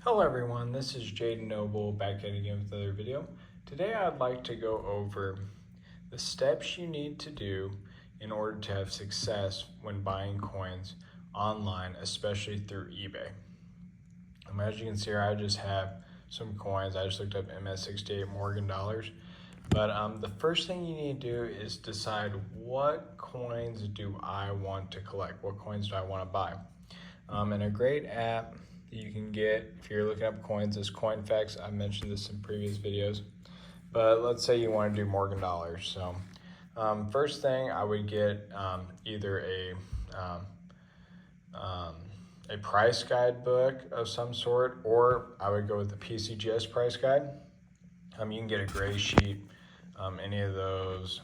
Hello everyone, this is Jaden Noble back at it again with another video. Today I'd like to go over the steps you need to do in order to have success when buying coins online, especially through eBay. As you can see here, I just have some coins. I just looked up MS68 Morgan dollars. But the first thing you need to do is decide what coins do I want to collect? What coins do I want to buy? And a great app you can get if you're looking up coins is CoinFacts. I mentioned this in previous videos, but let's say you want to do Morgan dollars. So first thing I would get either a price guide book of some sort, or I would go with the PCGS price guide. You can get a gray sheet, any of those,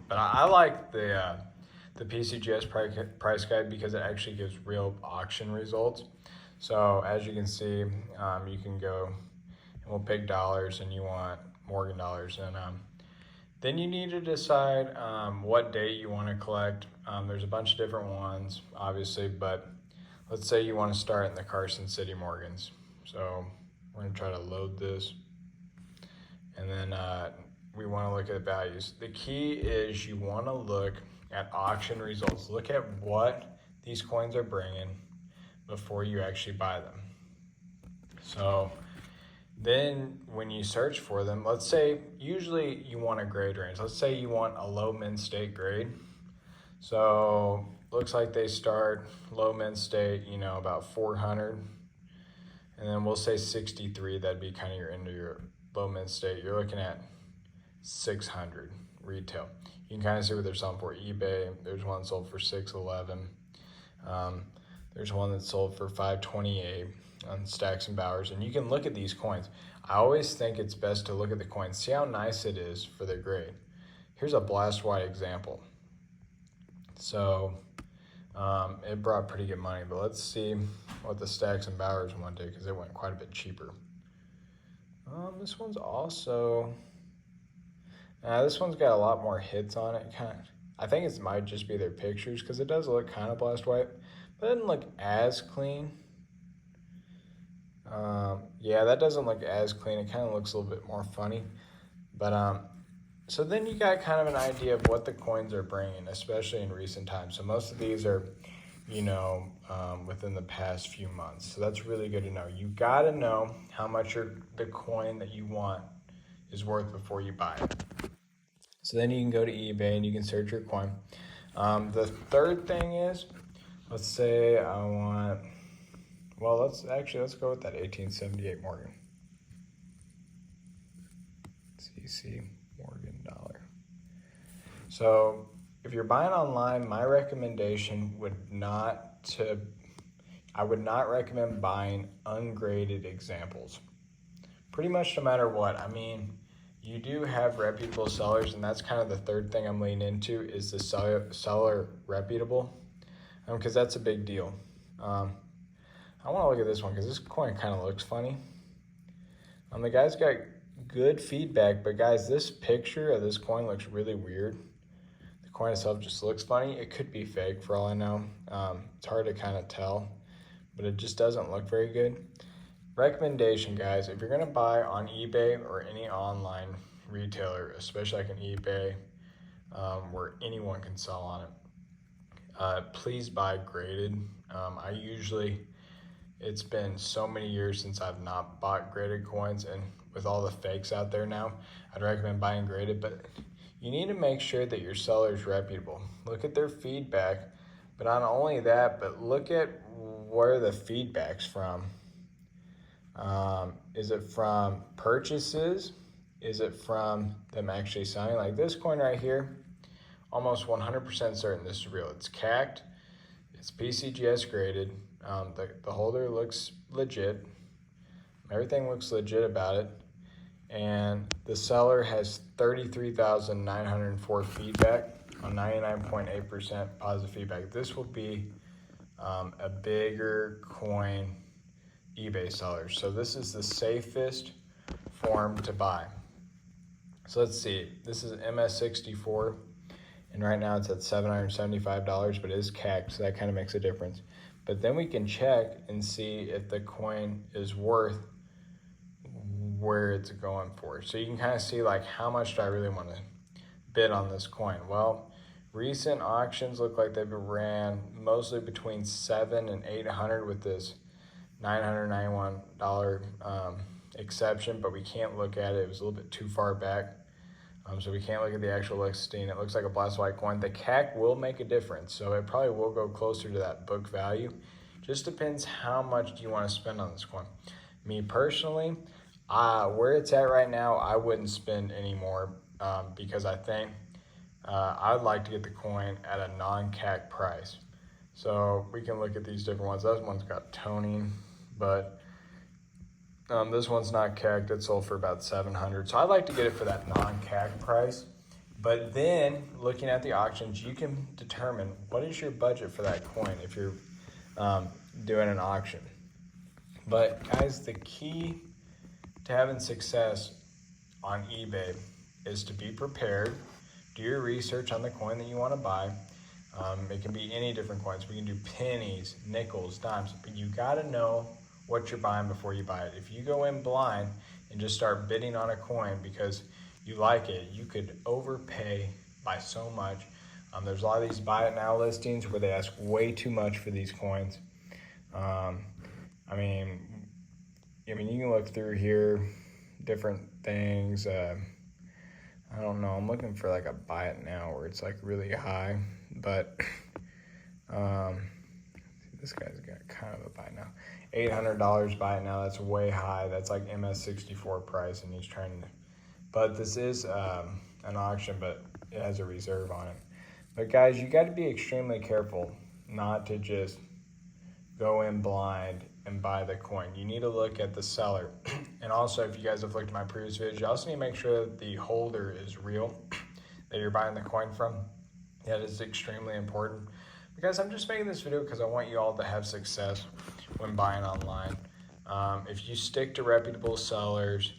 but I like the PCGS price guide because it actually gives real auction results. So as you can see, you can go and we'll pick dollars and you want Morgan dollars. And then you need to decide what date you want to collect. There's a bunch of different ones, obviously, but let's say you want to start in the Carson City Morgans. So we're going to try to load this. And then we want to look at values. The key is you want to look at auction results. Look at what these coins are bringing before you actually buy them. So then when you search for them, let's say usually you want a grade range. Let's say you want a low mint state grade. So looks like they start low mint state, about 400. And then we'll say 63, that'd be kind of your end of your low mint state. You're looking at 600 retail. You can kind of see what they're selling for. eBay, there's one sold for 611. There's one that's sold for 528 on Stacks and Bowers, and you can look at these coins. I always think it's best to look at the coins, see how nice it is for their grade. Here's a blast white example. So it brought pretty good money, but let's see what the Stacks and Bowers one did because it went quite a bit cheaper. This one's also, this one's got a lot more hits on it. I think it might just be their pictures because it does look kind of blast white, but it doesn't look as clean. Yeah, that doesn't look as clean. It kind of looks a little bit more funny. But so then you got kind of an idea of what the coins are bringing, especially in recent times. So most of these are, within the past few months. So that's really good to know. You got to know how much the coin that you want is worth before you buy it. So then you can go to eBay and you can search your coin. The third thing is, let's say I want, well, let's go with that 1878 Morgan. CC Morgan dollar. So if you're buying online, my recommendation I would not recommend buying ungraded examples. Pretty much no matter what. You do have reputable sellers, and that's kind of the third thing I'm leaning into is the seller reputable, because that's a big deal. I want to look at this one because this coin kind of looks funny. The guy's got good feedback, but guys, this picture of this coin looks really weird. The coin itself just looks funny. It could be fake for all I know. It's hard to kind of tell, but it just doesn't look very good. Recommendation, guys, if you're going to buy on eBay or any online retailer, especially like an eBay, where anyone can sell on it, please buy graded. It's been so many years since I've not bought graded coins, and with all the fakes out there now, I'd recommend buying graded, but you need to make sure that your seller is reputable. Look at their feedback, but not only that, but look at where the feedback's from. Is it from purchases? Is it from them actually selling? Like this coin right here, almost 100% certain this is real. It's CAC'd, it's PCGS graded, the holder looks legit, everything looks legit about it, and the seller has 33,904 feedback on 99.8% positive feedback. This will be a bigger coin eBay sellers. So this is the safest form to buy. So let's see, this is MS64, and right now it's at $775, but it is CAC'd, so that kind of makes a difference. but then we can check and see if the coin is worth where it's going for. So you can kind of see like, how much do I really want to bid on this coin? Well, recent auctions look like they've been ran mostly between 7 and 800 with this $991 exception, but we can't look at it. It was a little bit too far back. So we can't look at the actual listing. It looks like a black white coin. The CAC will make a difference, so it probably will go closer to that book value. Just depends how much do you want to spend on this coin. Me personally, where it's at right now, I wouldn't spend any more because I think I'd like to get the coin at a non-CAC price. So we can look at these different ones. That one's got toning, but this one's not CAC'd. It sold for about 700. So I'd like to get it for that non-CAC price. But then looking at the auctions, you can determine what is your budget for that coin if you're doing an auction. But guys, the key to having success on eBay is to be prepared. Do your research on the coin that you want to buy. It can be any different coins. We can do pennies, nickels, dimes, but you got to know what you're buying before you buy it. If you go in blind and just start bidding on a coin because you like it, you could overpay by so much. There's a lot of these buy it now listings where they ask way too much for these coins. I mean, you can look through here, different things. I don't know. I'm looking for like a buy it now where it's like really high, but this guy's got kind of a buy it now. $800 buy it now. That's way high. That's like MS64 price, and he's trying to. But this is an auction, but it has a reserve on it. But guys, you got to be extremely careful not to just go in blind and buy the coin. You need to look at the seller. And also, if you guys have looked at my previous videos, you also need to make sure that the holder is real, that you're buying the coin from. That is extremely important. Because I'm just making this video because I want you all to have success when buying online. If you stick to reputable sellers,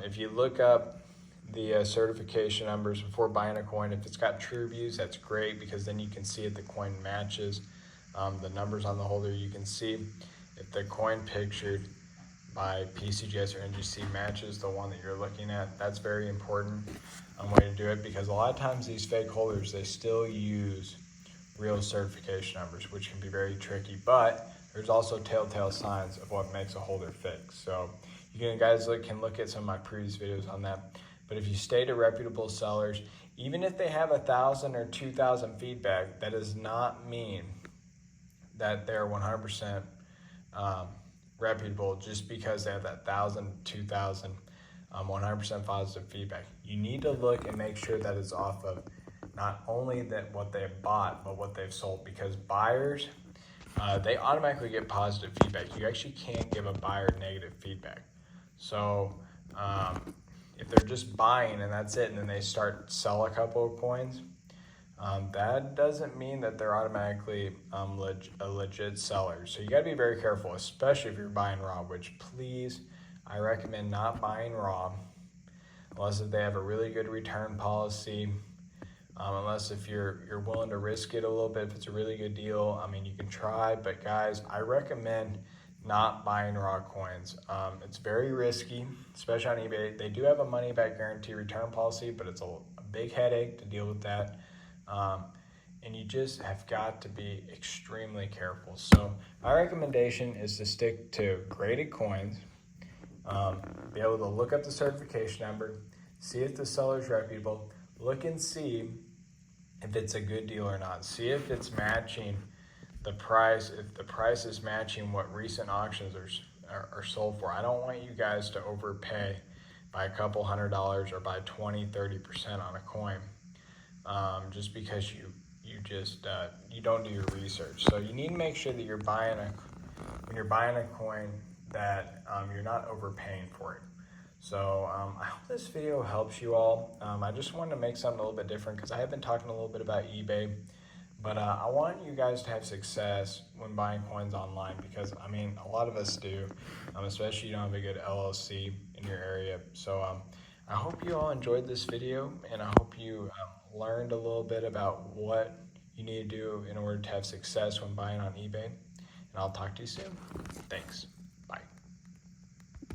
if you look up the certification numbers before buying a coin, if it's got true reviews, that's great because then you can see if the coin matches the numbers on the holder. You can see if the coin pictured by PCGS or NGC matches the one that you're looking at. That's very important way to do it because a lot of times these fake holders, they still use real certification numbers, which can be very tricky, but there's also telltale signs of what makes a holder fake. So you guys can look at some of my previous videos on that. But if you stay to reputable sellers, even if they have 1,000 or 2,000 feedback, that does not mean that they're 100% reputable just because they have that 1,000, 2,000, 100% positive feedback. You need to look and make sure that it's off of not only that what they've bought, but what they've sold, because buyers, they automatically get positive feedback. You actually can't give a buyer negative feedback. So if they're just buying and that's it, and then they start sell a couple of coins, that doesn't mean that they're automatically a legit seller. So you gotta be very careful, especially if you're buying raw, which please, I recommend not buying raw, unless if they have a really good return policy, unless if you're willing to risk it a little bit. If it's a really good deal, I mean, you can try, but guys, I recommend not buying raw coins. It's very risky, especially on eBay. They do have a money back guarantee return policy, but it's a big headache to deal with that. And you just have got to be extremely careful. So my recommendation is to stick to graded coins, be able to look up the certification number, see if the seller's reputable, look and see if it's a good deal or not. See if it's matching the price, if the price is matching what recent auctions are sold for. I don't want you guys to overpay by a couple $100 or by 20-30% on a coin, just because you don't do your research. So you need to make sure that when you're buying a coin that you're not overpaying for it. So I hope this video helps you all. I just wanted to make something a little bit different because I have been talking a little bit about eBay, but I want you guys to have success when buying coins online because, I mean, a lot of us do, especially if you don't have a good LLC in your area. So I hope you all enjoyed this video, and I hope you learned a little bit about what you need to do in order to have success when buying on eBay. and I'll talk to you soon. Thanks.